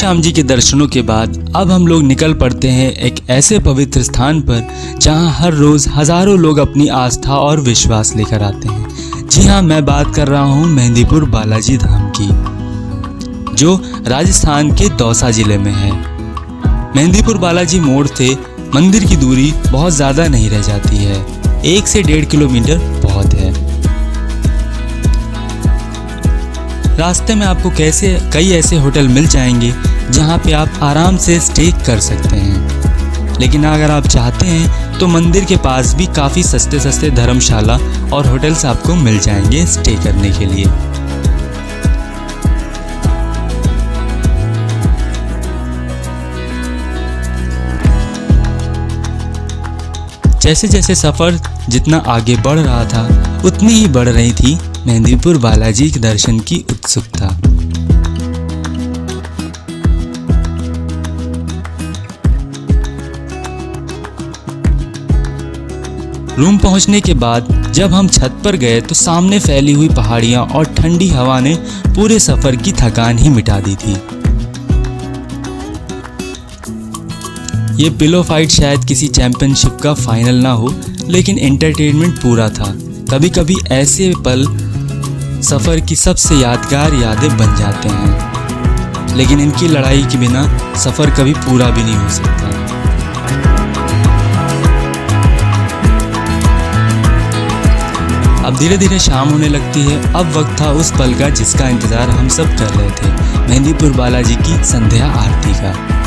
श्याम जी के दर्शनों के बाद अब हम लोग निकल पड़ते हैं एक ऐसे पवित्र स्थान पर जहां हर रोज हजारों लोग अपनी आस्था और विश्वास लेकर आते हैं। जी हाँ, मैं बात कर रहा हूँ मेहंदीपुर बालाजी धाम की, जो राजस्थान के दौसा जिले में है। मेहंदीपुर बालाजी मोड़ से मंदिर की दूरी बहुत ज़्यादा नहीं रह जाती है, 1 से 1.5 किलोमीटर बहुत है। रास्ते में आपको कई ऐसे होटल मिल जाएंगे जहां पे आप आराम से स्टे कर सकते हैं। लेकिन अगर आप चाहते हैं तो मंदिर के पास भी काफ़ी सस्ते धर्मशाला और होटल्स आपको मिल जाएंगे स्टे करने के लिए। जैसे जैसे सफ़र जितना आगे बढ़ रहा था उतनी ही बढ़ रही थी मेहंदीपुर बालाजी के दर्शन की उत्सुकता। रूम पहुंचने के बाद जब हम छत पर गए तो सामने फैली हुई पहाड़ियां और ठंडी हवा ने पूरे सफर की थकान ही मिटा दी थी। ये पिलो फाइट शायद किसी चैंपियनशिप का फाइनल ना हो, लेकिन एंटरटेनमेंट पूरा था। कभी कभी ऐसे पल सफ़र की सबसे यादगार यादें बन जाते हैं, लेकिन इनकी लड़ाई के बिना सफ़र कभी पूरा भी नहीं हो सकता। अब धीरे धीरे शाम होने लगती है। अब वक्त था उस पल का जिसका इंतज़ार हम सब कर रहे थे, मेहंदीपुर बालाजी की संध्या आरती का।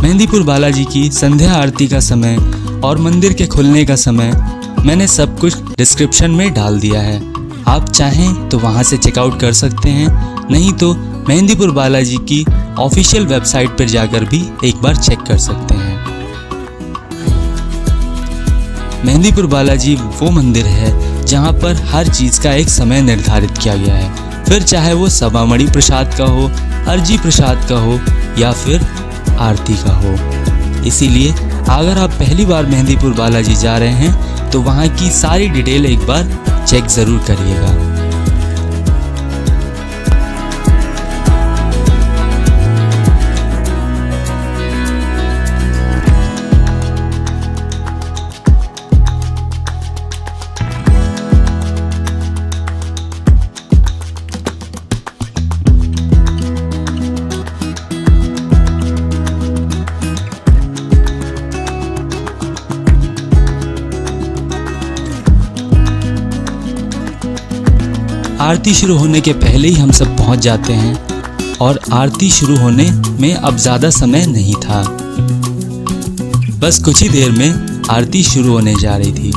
मेहंदीपुर बालाजी की संध्या आरती का समय और मंदिर के खुलने का समय मैंने सब कुछ डिस्क्रिप्शन में डाल दिया है। आप चाहें तो वहां से चेकआउट कर सकते हैं, नहीं तो मेहंदीपुर बालाजी की ऑफिशियल वेबसाइट पर जाकर भी एक बार चेक कर सकते हैं। मेहंदीपुर बालाजी वो मंदिर है जहां पर हर चीज़ का एक समय निर्धारित किया गया है, फिर चाहे वो सवामणि प्रसाद का हो, अर्जी प्रसाद का हो या फिर आरती का हो। इसीलिए अगर आप पहली बार मेहंदीपुर बालाजी जा रहे हैं तो वहाँ की सारी डिटेल एक बार चेक ज़रूर करिएगा। आरती शुरू होने के पहले ही हम सब पहुंच जाते हैं और आरती शुरू होने में अब ज़्यादा समय नहीं था। बस कुछ ही देर में आरती शुरू होने जा रही थी।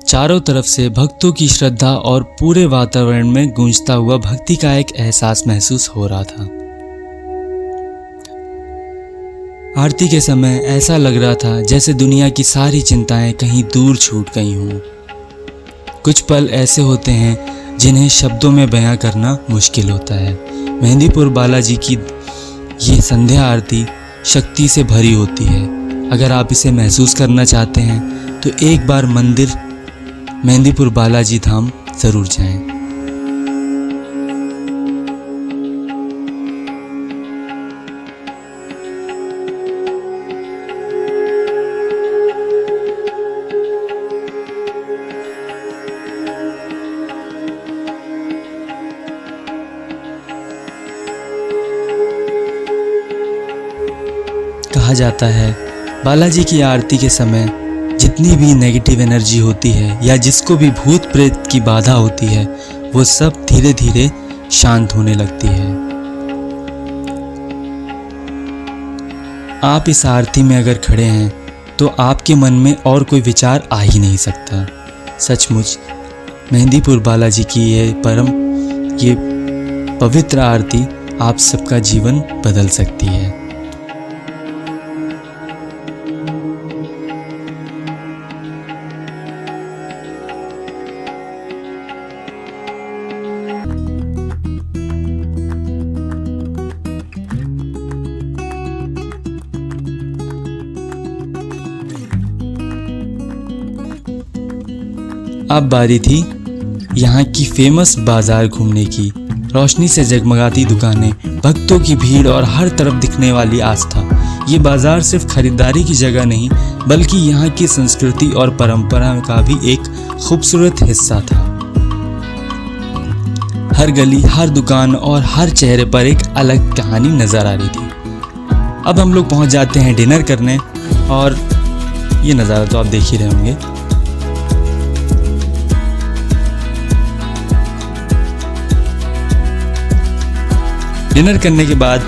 चारों तरफ से भक्तों की श्रद्धा और पूरे वातावरण में गूंजता हुआ भक्ति का एक एहसास महसूस हो रहा था। आरती के समय ऐसा लग रहा था जैसे दुनिया की सारी चिंताएं कहीं दूर छूट गई हों। कुछ पल ऐसे होते हैं जिन्हें शब्दों में बयां करना मुश्किल होता है। मेहंदीपुर बालाजी की ये संध्या आरती शक्ति से भरी होती है। अगर आप इसे महसूस करना चाहते हैं तो एक बार मंदिर मेहंदीपुर बालाजी धाम ज़रूर जाएं। कहा जाता है बालाजी की आरती के समय जितनी भी नेगेटिव एनर्जी होती है या जिसको भी भूत प्रेत की बाधा होती है वो सब धीरे धीरे शांत होने लगती है। आप इस आरती में अगर खड़े हैं तो आपके मन में और कोई विचार आ ही नहीं सकता। सचमुच मेहंदीपुर बालाजी की ये पवित्र आरती आप सबका जीवन बदल सकती है। अब बारी थी यहाँ की फेमस बाजार घूमने की। रोशनी से जगमगाती दुकानें, भक्तों की भीड़ और हर तरफ दिखने वाली आस्था। ये बाजार सिर्फ खरीदारी की जगह नहीं बल्कि यहाँ की संस्कृति और परंपरा का भी एक खूबसूरत हिस्सा था। हर गली, हर दुकान और हर चेहरे पर एक अलग कहानी नजर आ रही थी। अब हम लोग पहुँच जाते हैं डिनर करने और ये नज़ारा तो आप देख ही रहे होंगे। डिनर करने के बाद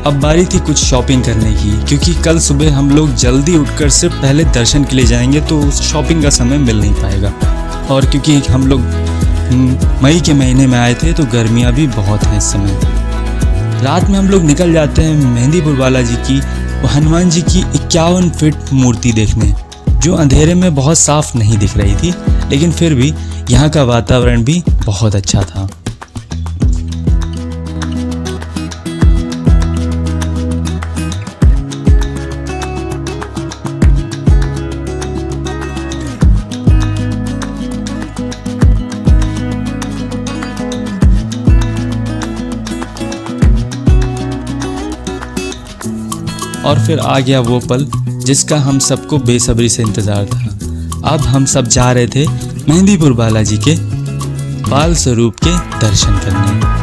अब बारी थी कुछ शॉपिंग करने की, क्योंकि कल सुबह हम लोग जल्दी उठकर सिर्फ पहले दर्शन के लिए जाएंगे तो शॉपिंग का समय मिल नहीं पाएगा। और क्योंकि हम लोग मई के महीने में आए थे तो गर्मियाँ भी बहुत हैं इस समय। रात में हम लोग निकल जाते हैं मेहंदीपुर बालाजी की हनुमान जी की 51 फीट मूर्ति देखने, जो अंधेरे में बहुत साफ नहीं दिख रही थी, लेकिन फिर भी यहाँ का वातावरण भी बहुत अच्छा था। और फिर आ गया वो पल जिसका हम सबको बेसब्री से इंतज़ार था। अब हम सब जा रहे थे मेहंदीपुर बालाजी के बाल स्वरूप के दर्शन करने।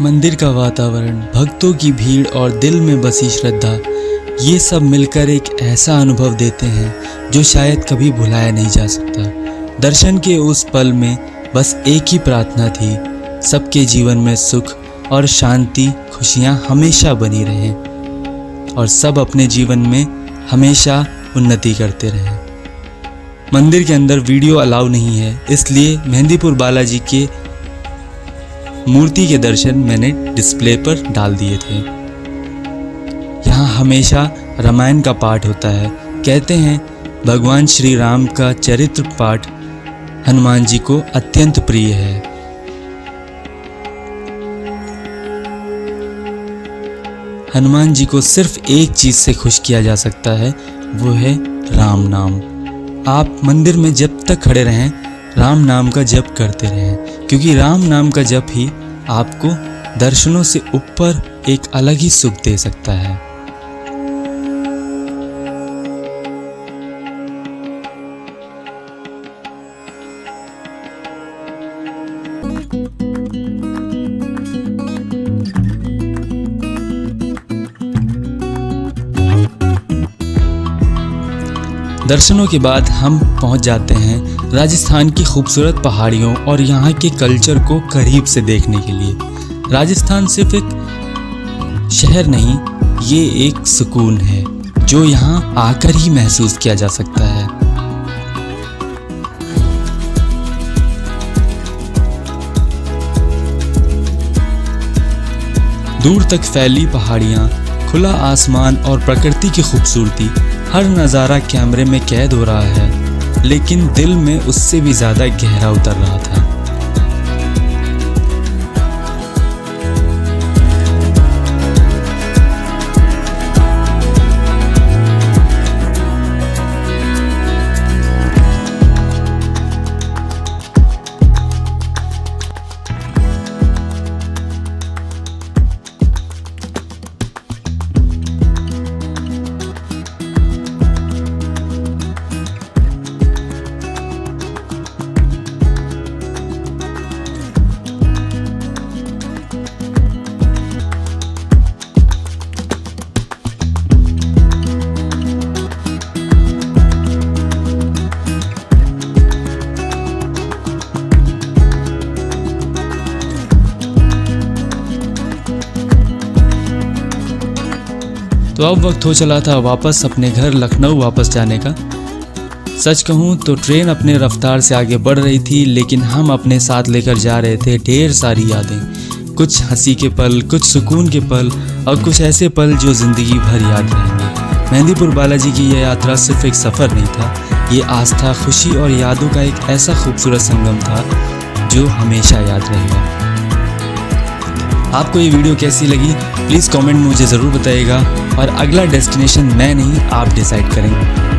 मंदिर का वातावरण, भक्तों की भीड़ और दिल में बसी श्रद्धा, ये सब मिलकर एक ऐसा अनुभव देते हैं जो शायद कभी भुलाया नहीं जा सकता। दर्शन के उस पल में बस एक ही प्रार्थना थी, सबके जीवन में सुख और शांति, खुशियाँ हमेशा बनी रहें और सब अपने जीवन में हमेशा उन्नति करते रहें। मंदिर के अंदर वीडियो अलाउ नहीं है, इसलिए मेहंदीपुर बालाजी के मूर्ति के दर्शन मैंने डिस्प्ले पर डाल दिए थे। यहाँ हमेशा रामायण का पाठ होता है। कहते हैं भगवान श्री राम का चरित्र पाठ हनुमान जी को अत्यंत प्रिय है। हनुमान जी को सिर्फ एक चीज से खुश किया जा सकता है, वो है राम नाम। आप मंदिर में जब तक खड़े रहें राम नाम का जप करते रहें, क्योंकि राम नाम का जप ही आपको दर्शनों से ऊपर एक अलग ही सुख दे सकता है। दर्शनों के बाद हम पहुंच जाते हैं राजस्थान की खूबसूरत पहाड़ियों और यहाँ के कल्चर को करीब से देखने के लिए। राजस्थान सिर्फ एक शहर नहीं, ये एक सुकून है जो यहाँ आकर ही महसूस किया जा सकता है। दूर तक फैली पहाड़ियाँ, खुला आसमान और प्रकृति की खूबसूरती, हर नज़ारा कैमरे में कैद हो रहा है, लेकिन दिल में उससे भी ज़्यादा गहरा उतर रहा था। तो अब वक्त हो चला था वापस अपने घर लखनऊ वापस जाने का। सच कहूँ तो ट्रेन अपने रफ्तार से आगे बढ़ रही थी, लेकिन हम अपने साथ लेकर जा रहे थे ढेर सारी यादें, कुछ हंसी के पल, कुछ सुकून के पल और कुछ ऐसे पल जो ज़िंदगी भर याद रहेंगे। मेहंदीपुर बालाजी की यह यात्रा सिर्फ एक सफ़र नहीं था, ये आस्था, खुशी और यादों का एक ऐसा खूबसूरत संगम था जो हमेशा याद रहेगा। आपको ये वीडियो कैसी लगी प्लीज़ कमेंट में मुझे ज़रूर बताइएगा, और अगला डेस्टिनेशन मैं नहीं आप डिसाइड करेंगे।